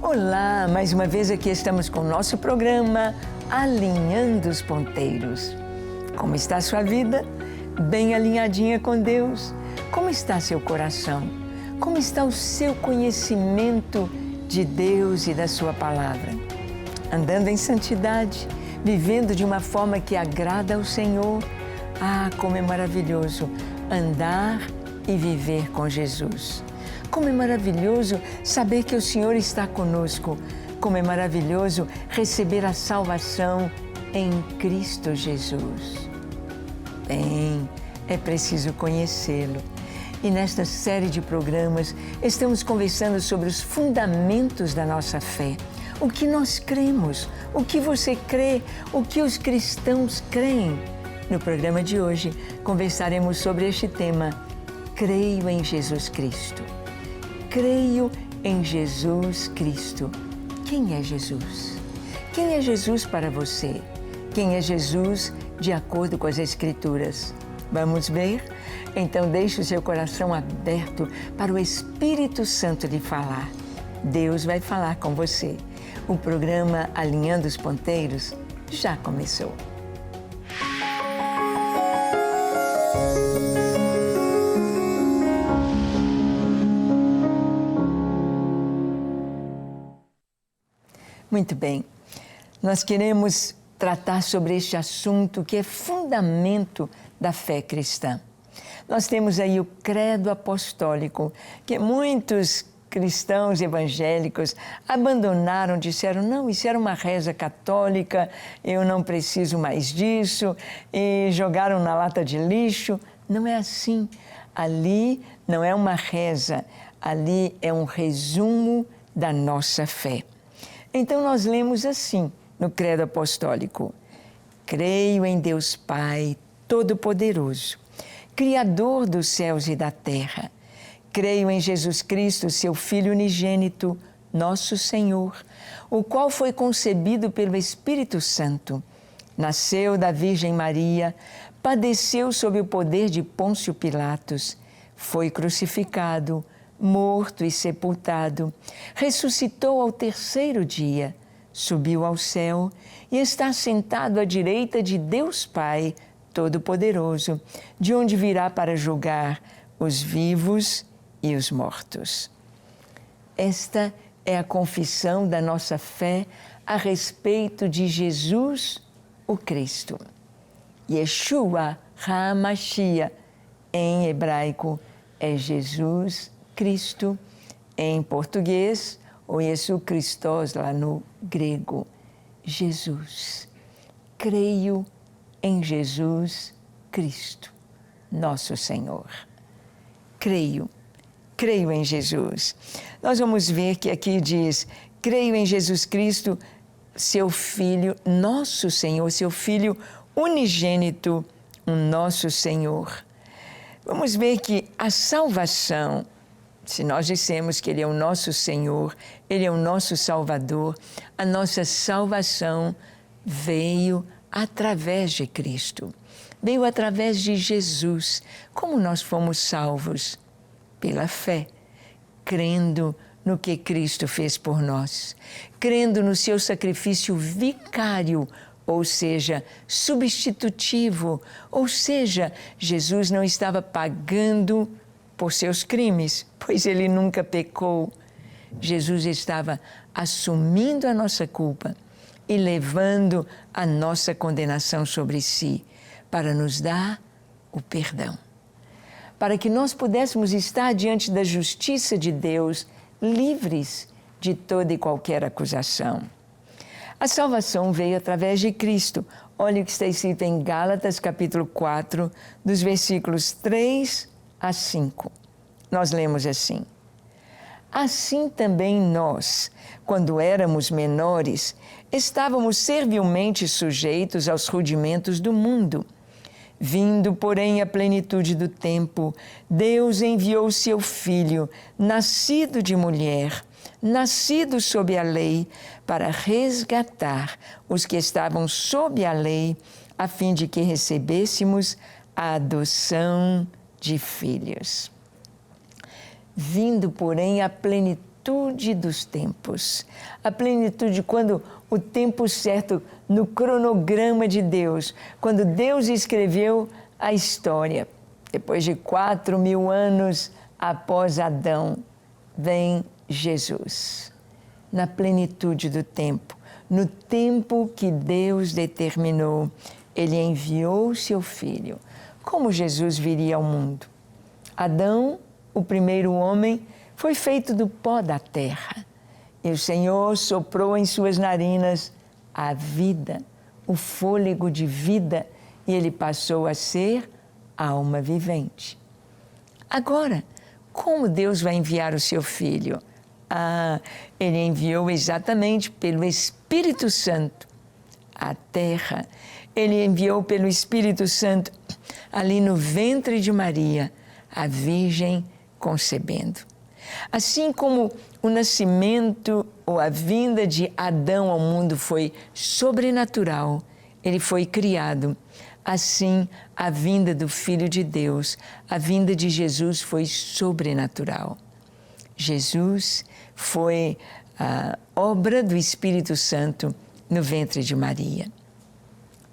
Olá, mais uma vez aqui estamos com o nosso programa Alinhando os Ponteiros. Como está a sua vida? Bem alinhadinha com Deus? Como está seu coração? Como está o seu conhecimento de Deus e da sua palavra? Andando em santidade, vivendo de uma forma que agrada ao Senhor? Ah, como é maravilhoso andar e viver com Jesus. Como é maravilhoso saber que o Senhor está conosco. Como é maravilhoso receber a salvação em Cristo Jesus. Bem, é preciso conhecê-lo. E nesta série de programas, estamos conversando sobre os fundamentos da nossa fé. O que nós cremos, o que você crê, o que os cristãos creem. No programa de hoje, conversaremos sobre este tema: Creio em Jesus Cristo. Creio em Jesus Cristo. Quem é Jesus? Quem é Jesus para você? Quem é Jesus de acordo com as Escrituras? Vamos ver? Então deixe o seu coração aberto para o Espírito Santo lhe falar. Deus vai falar com você. O programa Alinhando os Ponteiros já começou. Muito bem, nós queremos tratar sobre este assunto que é fundamento da fé cristã. Nós temos aí o credo apostólico, que muitos cristãos evangélicos abandonaram, disseram, não, isso era uma reza católica, eu não preciso mais disso, e jogaram na lata de lixo. Não é assim. Ali não é uma reza, ali é um resumo da nossa fé. Então nós lemos assim no credo apostólico: creio em Deus Pai Todo-Poderoso, Criador dos céus e da terra. Creio em Jesus Cristo, seu Filho unigênito, nosso Senhor, o qual foi concebido pelo Espírito Santo, nasceu da Virgem Maria, padeceu sob o poder de Pôncio Pilatos, foi crucificado, morto e sepultado, ressuscitou ao terceiro dia, subiu ao céu e está sentado à direita de Deus Pai Todo-Poderoso, de onde virá para julgar os vivos e os mortos. Esta é a confissão da nossa fé a respeito de Jesus, o Cristo. Yeshua HaMashiach, em hebraico, é Jesus Cristo, em português, ou Jesus Christos, lá no grego, Jesus. Creio em Jesus Cristo, nosso Senhor. Creio em Jesus. Nós vamos ver que aqui diz, creio em Jesus Cristo, seu Filho, nosso Senhor, seu Filho unigênito, o nosso Senhor. Vamos ver que a salvação, se nós dissemos que Ele é o nosso Senhor, Ele é o nosso Salvador, a nossa salvação veio através de Cristo. Veio através de Jesus. Como nós fomos salvos? Pela fé, crendo no que Cristo fez por nós, crendo no seu sacrifício vicário, ou seja, substitutivo, ou seja, Jesus não estava pagando por seus crimes, pois Ele nunca pecou. Jesus estava assumindo a nossa culpa e levando a nossa condenação sobre si, para nos dar o perdão. Para que nós pudéssemos estar diante da justiça de Deus, livres de toda e qualquer acusação. A salvação veio através de Cristo. Olha o que está escrito em Gálatas, capítulo 4, dos versículos 3 a 5. Nós lemos assim: assim também nós, quando éramos menores, estávamos servilmente sujeitos aos rudimentos do mundo. Vindo, porém, a plenitude do tempo, Deus enviou seu Filho, nascido de mulher, nascido sob a lei, para resgatar os que estavam sob a lei, a fim de que recebêssemos a adoção de filhos. Vindo, porém, a plenitude plenitude dos tempos. A plenitude quando o tempo certo, no cronograma de Deus, quando Deus escreveu a história. Depois de 4.000 anos após Adão, vem Jesus. Na plenitude do tempo, no tempo que Deus determinou, Ele enviou o seu Filho. Como Jesus viria ao mundo? Adão, o primeiro homem, foi feito do pó da terra. E o Senhor soprou em suas narinas a vida, o fôlego de vida, e ele passou a ser alma vivente. Agora, como Deus vai enviar o seu Filho? Ele enviou exatamente pelo Espírito Santo à terra. Ele enviou pelo Espírito Santo ali no ventre de Maria, a Virgem concebendo. Assim como o nascimento ou a vinda de Adão ao mundo foi sobrenatural, ele foi criado. Assim, a vinda do Filho de Deus, a vinda de Jesus foi sobrenatural. Jesus foi a obra do Espírito Santo no ventre de Maria.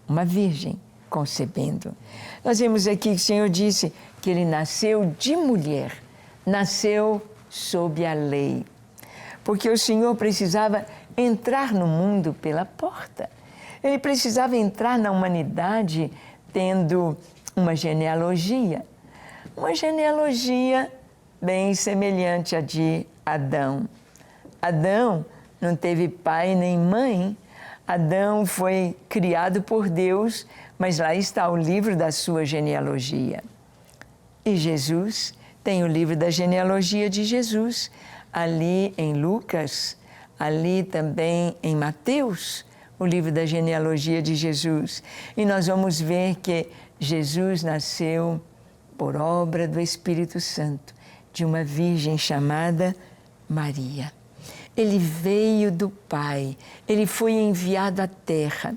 Uma virgem concebendo. Nós vemos aqui que o Senhor disse que ele nasceu de mulher, nasceu sob a lei. Porque o Senhor precisava entrar no mundo pela porta. Ele precisava entrar na humanidade tendo uma genealogia bem semelhante à de Adão. Adão não teve pai nem mãe. Adão foi criado por Deus, mas lá está o livro da sua genealogia. E Jesus tem o livro da genealogia de Jesus, ali em Lucas, ali também em Mateus, o livro da genealogia de Jesus. E nós vamos ver que Jesus nasceu por obra do Espírito Santo, de uma virgem chamada Maria. Ele veio do Pai, ele foi enviado à terra,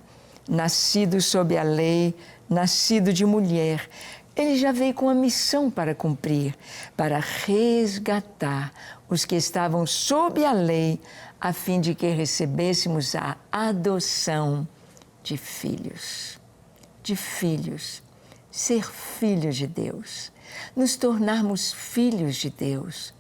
nascido sob a lei, nascido de mulher. Ele já veio com a missão para cumprir, para resgatar os que estavam sob a lei, a fim de que recebêssemos a adoção de filhos. De filhos, ser filhos de Deus, nos tornarmos filhos de Deus.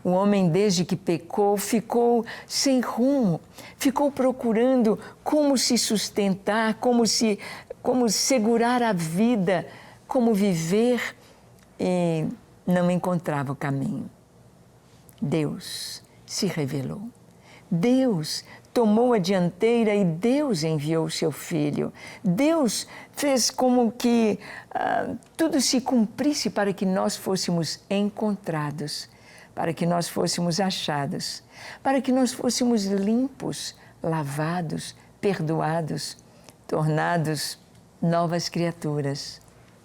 O homem, desde que pecou, ficou sem rumo, ficou procurando como se sustentar, como segurar a vida, como viver, e não encontrava o caminho. Deus se revelou. Deus tomou a dianteira e Deus enviou o seu Filho. Deus fez como que tudo se cumprisse para que nós fôssemos encontrados, para que nós fôssemos achados, para que nós fôssemos limpos, lavados, perdoados, tornados novas criaturas,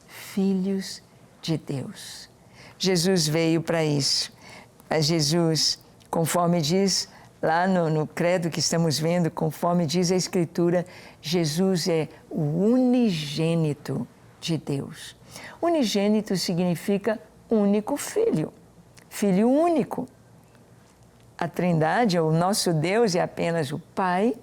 filhos de Deus. Jesus veio para isso. Mas Jesus, conforme diz lá no credo que estamos vendo, conforme diz a Escritura, Jesus é o unigênito de Deus. Unigênito significa único filho, filho único. A Trindade, o nosso Deus, é apenas o Pai,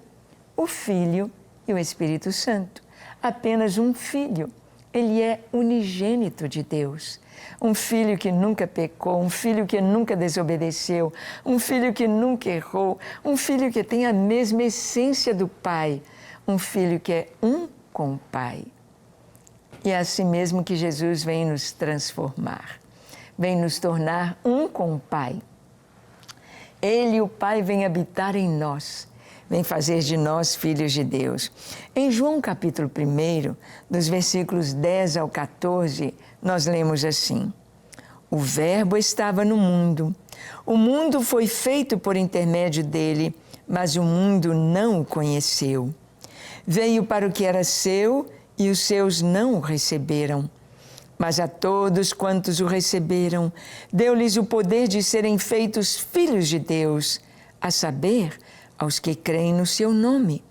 o Filho e o Espírito Santo. Apenas um filho. Ele é unigênito de Deus. Um filho que nunca pecou, um filho que nunca desobedeceu, um filho que nunca errou, um filho que tem a mesma essência do Pai, um filho que é um com o Pai. E é assim mesmo que Jesus vem nos transformar, vem nos tornar um com o Pai. Ele e o Pai vêm habitar em nós, vem fazer de nós filhos de Deus. Em João capítulo 1, dos versículos 10 ao 14, nós lemos assim: o Verbo estava no mundo. O mundo foi feito por intermédio dele, mas o mundo não o conheceu. Veio para o que era seu e os seus não o receberam. Mas a todos quantos o receberam, deu-lhes o poder de serem feitos filhos de Deus, a saber, aos que creem no seu nome,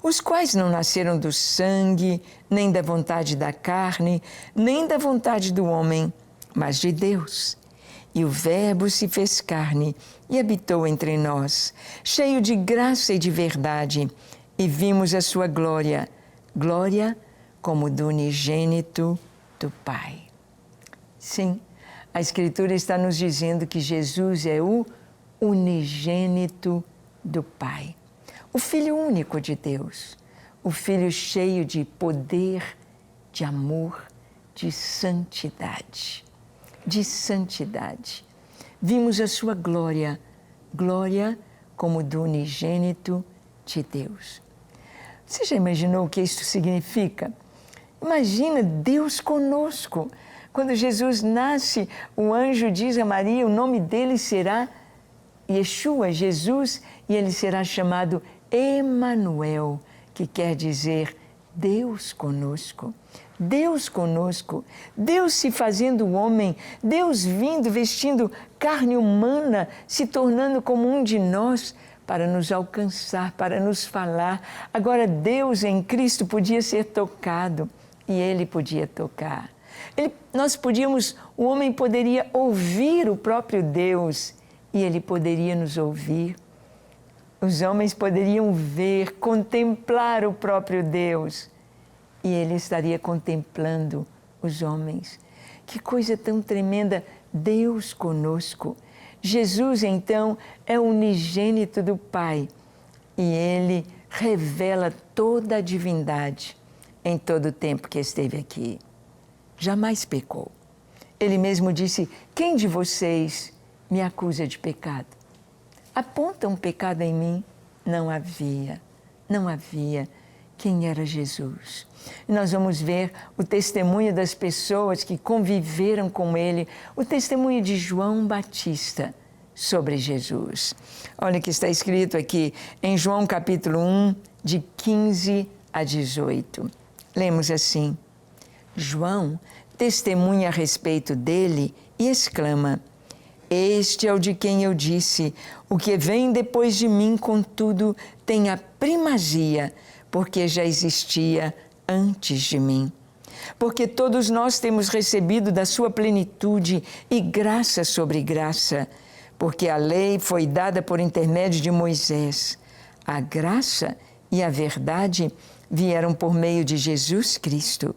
os quais não nasceram do sangue, nem da vontade da carne, nem da vontade do homem, mas de Deus. E o Verbo se fez carne e habitou entre nós, cheio de graça e de verdade, e vimos a sua glória, glória como do unigênito do Pai. Sim, a Escritura está nos dizendo que Jesus é o unigênito do Pai, o Filho único de Deus, o Filho cheio de poder, de amor, de santidade. De santidade. Vimos a sua glória, glória como do unigênito de Deus. Você já imaginou o que isso significa? Imagina Deus conosco. Quando Jesus nasce, o anjo diz a Maria, o nome dele será Yeshua, Jesus, e ele será chamado Emanuel, que quer dizer Deus conosco. Deus conosco, Deus se fazendo homem, Deus vindo, vestindo carne humana, se tornando como um de nós para nos alcançar, para nos falar. Agora Deus em Cristo podia ser tocado e Ele podia tocar. O homem poderia ouvir o próprio Deus e Ele poderia nos ouvir. Os homens poderiam ver, contemplar o próprio Deus. E Ele estaria contemplando os homens. Que coisa tão tremenda, Deus conosco. Jesus, então, é o unigênito do Pai. E Ele revela toda a divindade em todo o tempo que esteve aqui. Jamais pecou. Ele mesmo disse, quem de vocês me acusa de pecado? Aponta um pecado em mim? Não havia, não havia. Quem era Jesus? E nós vamos ver o testemunho das pessoas que conviveram com ele, o testemunho de João Batista sobre Jesus. Olha o que está escrito aqui em João capítulo 1, de 15 a 18. Lemos assim, João testemunha a respeito dele e exclama, este é o de quem eu disse, o que vem depois de mim, contudo, tem a primazia, porque já existia antes de mim. Porque todos nós temos recebido da sua plenitude e graça sobre graça, porque a lei foi dada por intermédio de Moisés. A graça e a verdade vieram por meio de Jesus Cristo.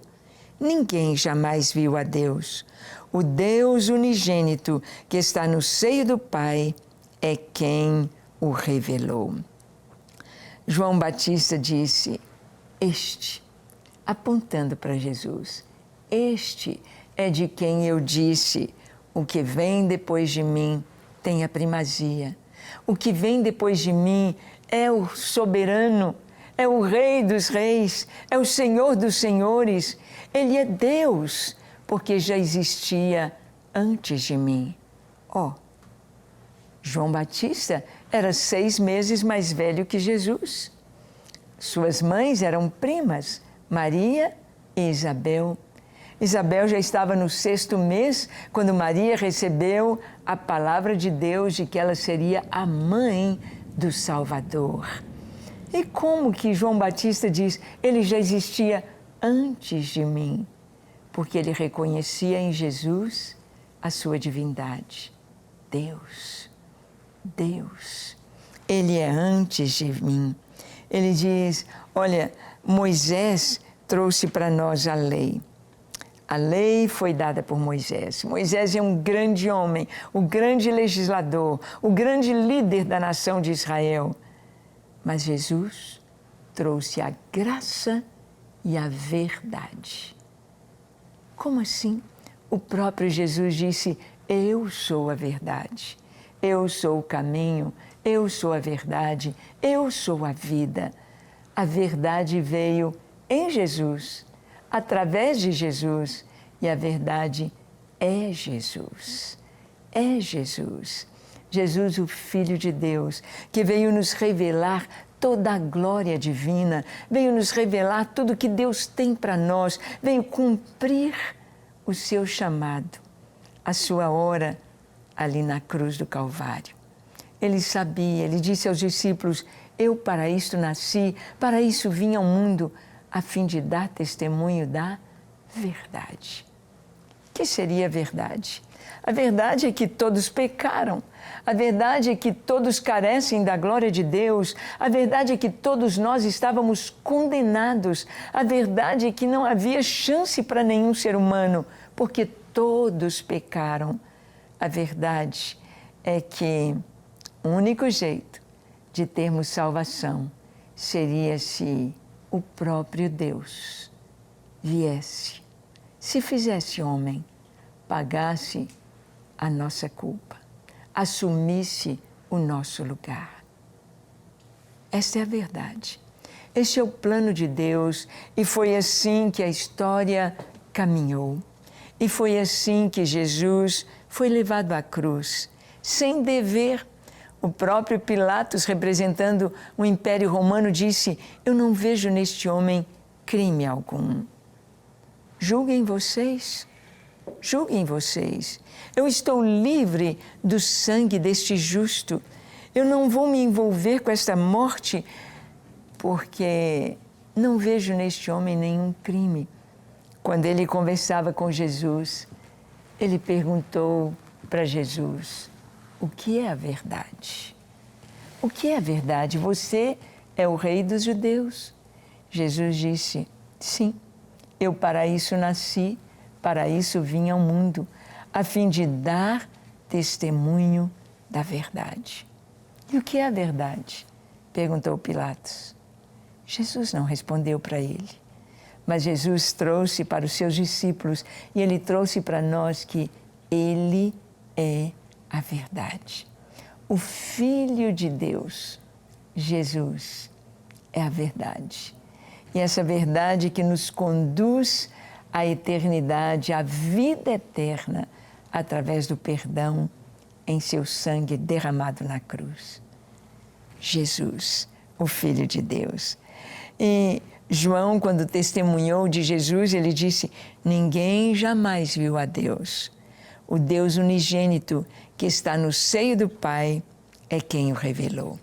Ninguém jamais viu a Deus. O Deus unigênito que está no seio do Pai é quem o revelou. João Batista disse, este, apontando para Jesus, este é de quem eu disse, o que vem depois de mim tem a primazia. O que vem depois de mim é o soberano, é o Rei dos reis, é o Senhor dos senhores. Ele é Deus, porque já existia antes de mim. João Batista era 6 meses mais velho que Jesus. Suas mães eram primas, Maria e Isabel. Isabel já estava no 6º mês, quando Maria recebeu a palavra de Deus de que ela seria a mãe do Salvador. E como que João Batista diz, ele já existia antes de mim? Porque ele reconhecia em Jesus a sua divindade. Deus. Ele é antes de mim. Ele diz, olha, Moisés trouxe para nós a lei. A lei foi dada por Moisés. Moisés é um grande homem, o grande legislador, o grande líder da nação de Israel. Mas Jesus trouxe a graça e a verdade. Como assim? O próprio Jesus disse, eu sou a verdade. Eu sou o caminho, eu sou a verdade, eu sou a vida. A verdade veio em Jesus, através de Jesus, e a verdade é Jesus. É Jesus. Jesus, o Filho de Deus, que veio nos revelar toda a glória divina, veio nos revelar tudo que Deus tem para nós, veio cumprir o seu chamado, a sua hora ali na cruz do Calvário. Ele sabia, ele disse aos discípulos, eu para isto nasci, para isso vim ao mundo, a fim de dar testemunho da verdade. que seria a verdade? A verdade é que todos pecaram. A verdade é que todos carecem da glória de Deus. A verdade é que todos nós estávamos condenados. A verdade é que não havia chance para nenhum ser humano, porque todos pecaram. A verdade é que o único jeito de termos salvação seria se o próprio Deus viesse, se fizesse homem, pagasse a nossa culpa, assumisse o nosso lugar. Esta é a verdade. Este é o plano de Deus e foi assim que a história caminhou. E foi assim que Jesus foi levado à cruz, sem dever. O próprio Pilatos, representando o Império Romano, disse: eu não vejo neste homem crime algum. Julguem vocês. Julguem vocês. Eu estou livre do sangue deste justo. Eu não vou me envolver com esta morte, porque não vejo neste homem nenhum crime. Quando ele conversava com Jesus, ele perguntou para Jesus: o que é a verdade? O que é a verdade? Você é o rei dos judeus. Jesus disse: sim, eu para isso nasci, para isso vim ao mundo, a fim de dar testemunho da verdade. E o que é a verdade? Perguntou Pilatos. Jesus não respondeu para ele, mas Jesus trouxe para os seus discípulos e ele trouxe para nós que ele é a verdade. O Filho de Deus, Jesus, é a verdade. E essa verdade que nos conduz à eternidade, à vida eterna, através do perdão em seu sangue derramado na cruz. Jesus, o Filho de Deus. E João, quando testemunhou de Jesus, ele disse: ninguém jamais viu a Deus. O Deus unigênito que está no seio do Pai é quem o revelou.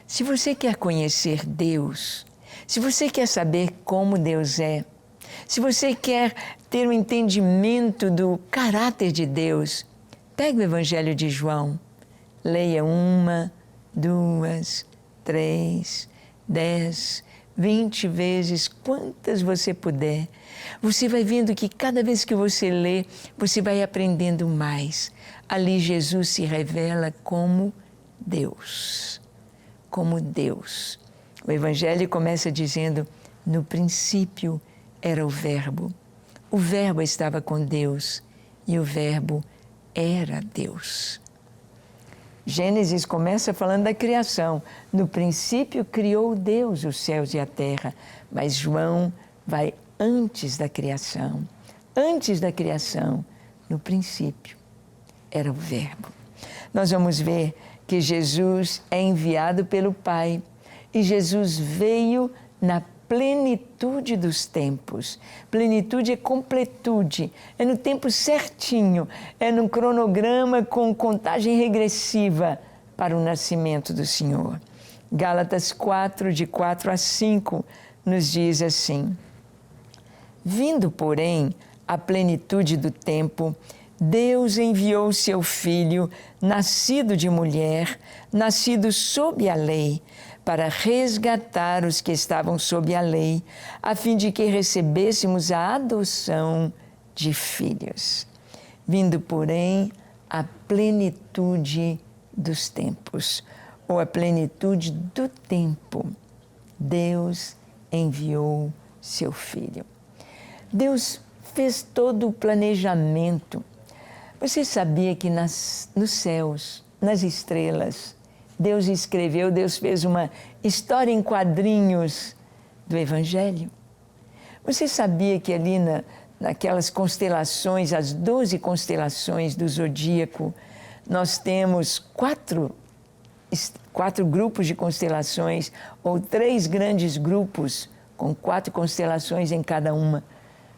Se você quer conhecer Deus, se você quer saber como Deus é, se você quer ter um entendimento do caráter de Deus, pegue o Evangelho de João, leia 1, 2, 3, 10, 20 vezes, quantas você puder. Você vai vendo que cada vez que você lê, você vai aprendendo mais. Ali Jesus se revela como Deus. Como Deus. O Evangelho começa dizendo: no princípio era o Verbo. O Verbo estava com Deus e o Verbo era Deus. Gênesis começa falando da criação. No princípio criou Deus os céus e a terra. Mas João vai antes da criação. Antes da criação, no princípio, era o Verbo. Nós vamos ver que Jesus é enviado pelo Pai. E Jesus veio na plenitude dos tempos. Plenitude é completude, é no tempo certinho, é num cronograma com contagem regressiva para o nascimento do Senhor. Gálatas 4, de 4 a 5, nos diz assim: vindo, porém, a plenitude do tempo, Deus enviou seu Filho, nascido de mulher, nascido sob a lei, para resgatar os que estavam sob a lei, a fim de que recebêssemos a adoção de filhos. Vindo, porém, a plenitude dos tempos, ou a plenitude do tempo, Deus enviou seu Filho. Deus fez todo o planejamento. Você sabia que nos céus, nas estrelas, Deus escreveu, Deus fez uma história em quadrinhos do Evangelho? Você sabia que ali naquelas constelações, as 12 constelações do zodíaco, nós temos quatro grupos de constelações, ou 3 grandes grupos, com 4 constelações em cada uma,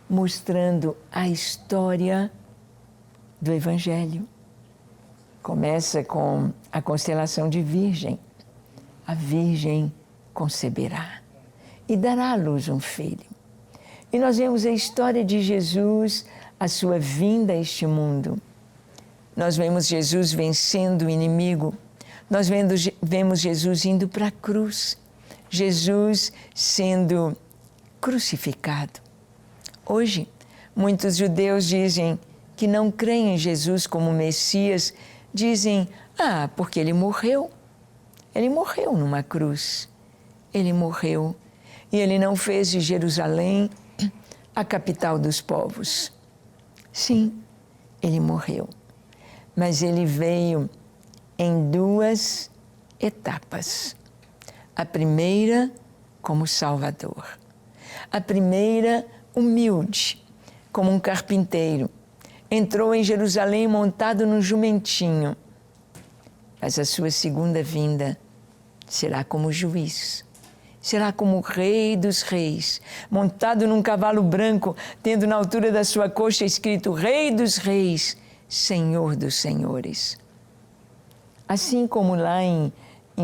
mostrando a história do Evangelho. Começa com a constelação de Virgem. A Virgem conceberá e dará à luz um filho. E nós vemos a história de Jesus a sua vinda a este mundo. Nós vemos Jesus vencendo o inimigo, nós vemos Jesus indo para a cruz, Jesus sendo crucificado. Hoje, muitos judeus dizem que não creem em Jesus como Messias, dizem, porque ele morreu numa cruz, ele morreu e ele não fez de Jerusalém a capital dos povos. Sim, ele morreu, mas ele veio em duas etapas. A primeira, como Salvador. A primeira, humilde, como um carpinteiro. Entrou em Jerusalém montado num jumentinho. Mas a sua segunda vinda será como juiz. Será como o Rei dos Reis, montado num cavalo branco, tendo na altura da sua coxa escrito Rei dos Reis, Senhor dos Senhores. Assim como lá em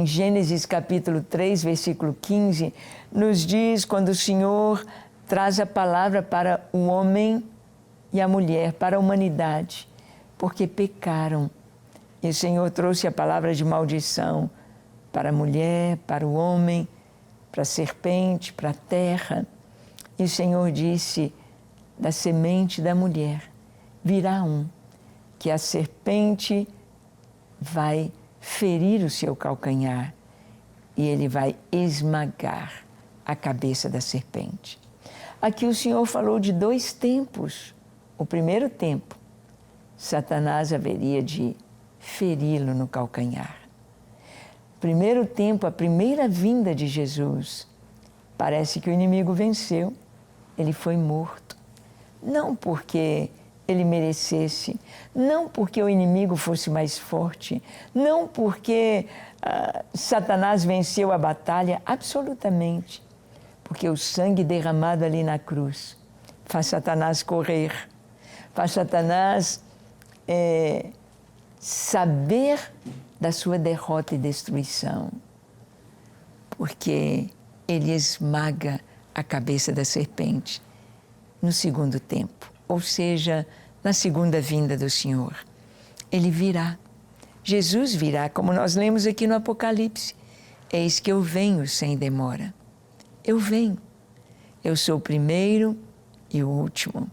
Gênesis capítulo 3, versículo 15, nos diz quando o Senhor traz a palavra para o homem e a mulher, para a humanidade, porque pecaram. E o Senhor trouxe a palavra de maldição para a mulher, para o homem, para a serpente, para a terra. E o Senhor disse, da semente da mulher virá um, que a serpente vai ferir o seu calcanhar e ele vai esmagar a cabeça da serpente. Aqui o Senhor falou de dois tempos. O primeiro tempo, Satanás haveria de feri-lo no calcanhar. Primeiro tempo, a primeira vinda de Jesus, parece que o inimigo venceu, ele foi morto. Não porque ele merecesse, não porque o inimigo fosse mais forte, não porque Satanás venceu a batalha, absolutamente. Porque o sangue derramado ali na cruz faz Satanás correr, faz Satanás saber da sua derrota e destruição, porque ele esmaga a cabeça da serpente no segundo tempo, ou seja, na segunda vinda do Senhor. Ele virá, Jesus virá, como nós lemos aqui no Apocalipse. Eis que eu venho sem demora. Eu venho, eu sou o primeiro e o último.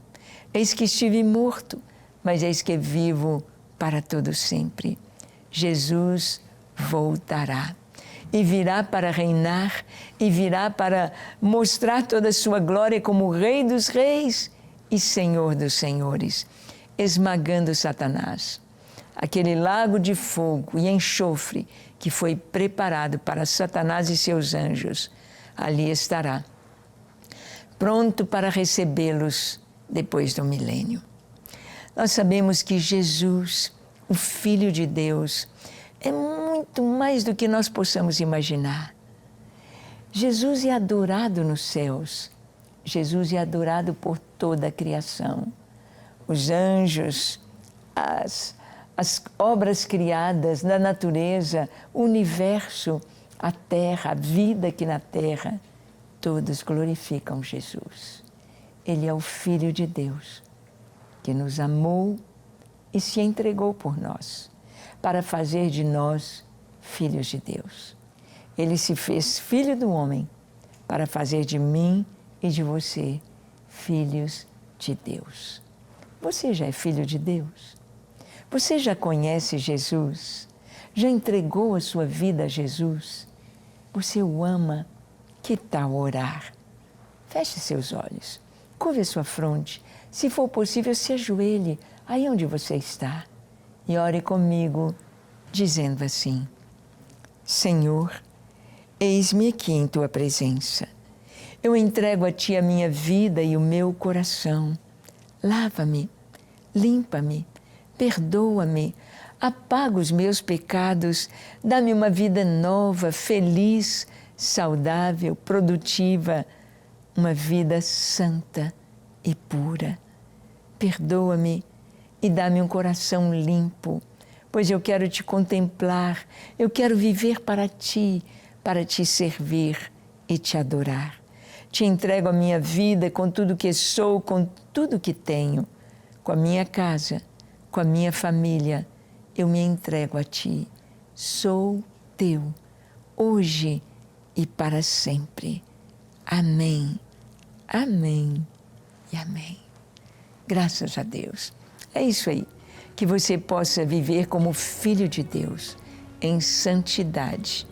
Eis que estive morto, mas eis que vivo para todo sempre. Jesus voltará e virá para reinar e virá para mostrar toda a sua glória como Rei dos Reis e Senhor dos Senhores, esmagando Satanás. Aquele lago de fogo e enxofre que foi preparado para Satanás e seus anjos, ali estará, pronto para recebê-los depois do milênio. Nós sabemos que Jesus, o Filho de Deus, é muito mais do que nós possamos imaginar. Jesus é adorado nos céus. Jesus é adorado por toda a criação. Os anjos, as obras criadas da natureza, o universo, a terra, a vida aqui na terra, todos glorificam Jesus. Ele é o Filho de Deus, que nos amou e se entregou por nós, para fazer de nós filhos de Deus. Ele se fez filho do homem, para fazer de mim e de você filhos de Deus. Você já é filho de Deus? Você já conhece Jesus? Já entregou a sua vida a Jesus? Você o ama? Que tal orar? Feche seus olhos, curve a sua fronte. Se for possível, se ajoelhe aí onde você está e ore comigo, dizendo assim: Senhor, eis-me aqui em Tua presença. Eu entrego a Ti a minha vida e o meu coração. Lava-me, limpa-me, perdoa-me, apaga os meus pecados, dá-me uma vida nova, feliz, saudável, produtiva, uma vida santa e pura. Perdoa-me e dá-me um coração limpo, pois eu quero Te contemplar, eu quero viver para Ti servir e Te adorar. Te entrego a minha vida com tudo que sou, com tudo que tenho, com a minha casa, com a minha família, eu me entrego a Ti. Sou Teu, hoje e para sempre. Amém, amém e amém. Graças a Deus. É isso aí. Que você possa viver como filho de Deus, em santidade,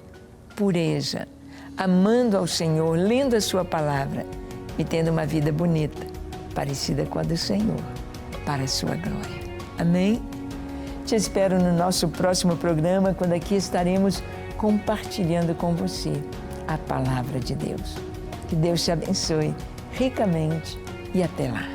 pureza, amando ao Senhor, lendo a Sua palavra e tendo uma vida bonita, parecida com a do Senhor, para a Sua glória. Amém? Te espero no nosso próximo programa, quando aqui estaremos compartilhando com você a palavra de Deus. Que Deus te abençoe ricamente e até lá.